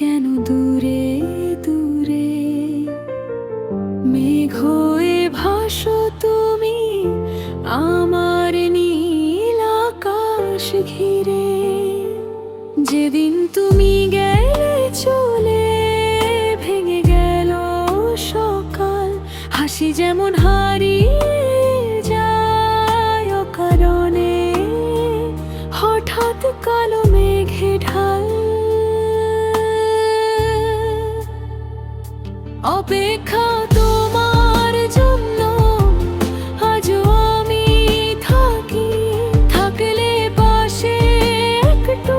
কেন দূরে দূরে মেঘ হয়ে ভাসো তুমি আমার নীল আকাশ ঘিরে। যেদিন তুমি গেলে চলে ভেঙে গেল সকাল, হাসি যেমন হারিয়ে যায় অকারণে, হঠাৎ কালো মেঘে ঢাল। অপেক্ষা তোমার জন্য আজও আমি থাকি, থাকলে পাশে একটু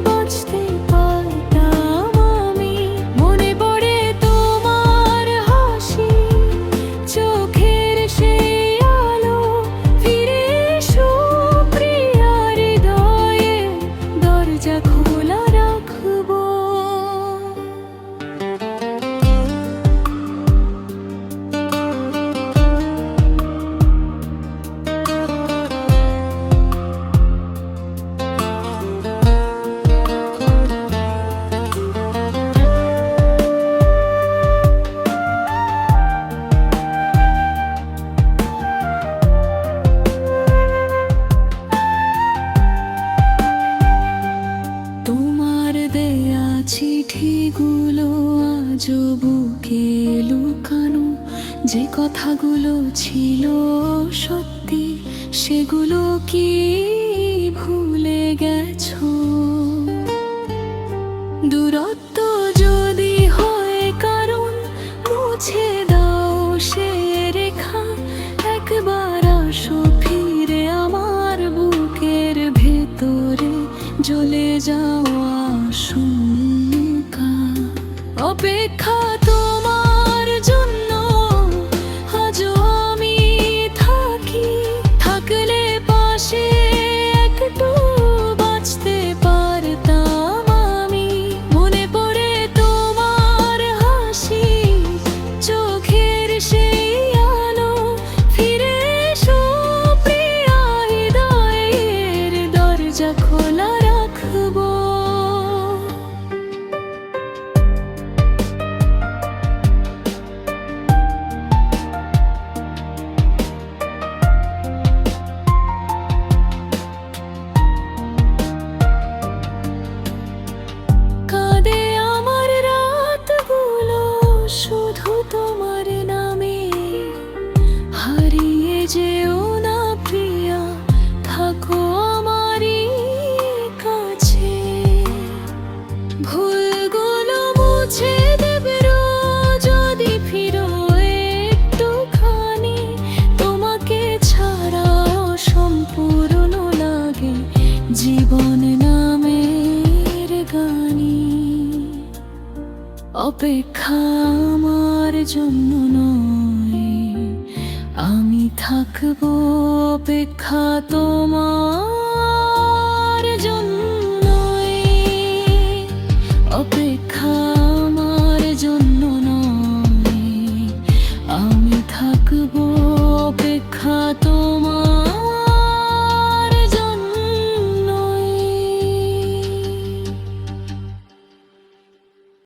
বাঁচতে পারতাম আমি। মনে পড়ে তোমার হাসি, চোখের সেই আলো, ফিরে এসো প্রিয়া, হৃদয়ে দরজা খোলা রাখবো। চিঠিগুলো আজও বুকে লুকানো, যে কথাগুলো ছিল সত্যি সেগুলো কি ভুলে গেছো? দূরত্ব যদি হয় কারণ, মুছে দাও সে রেখা। একবার আসো ফিরে আমার বুকের ভেতরে, জ্বলে যাওয়া অপেক্ষা তোমার জন্য আজও আমি থাকি, থাকলে পাশে একটু বাঁচতে পারতাম আমি। মনে পড়ে তোমার হাসি, চোখের সেই আলো, ফিরে এসো প্রিয়া, হৃদয়ের দরজা খোলা রাখবো। শুধু তোমার নামে হারিয়ে যেও না প্রিয়া, থাকো আমারই কাছে। ভুলগুলো মুছে দেবে যদি ফিরো একটুখানি, তোমাকে ছাড়া সম্পূর্ণ লাগে জীবন নামের গানি। অপেক্ষা আমার জন্য নয়, আমি থাকবো অপেক্ষা তোমার।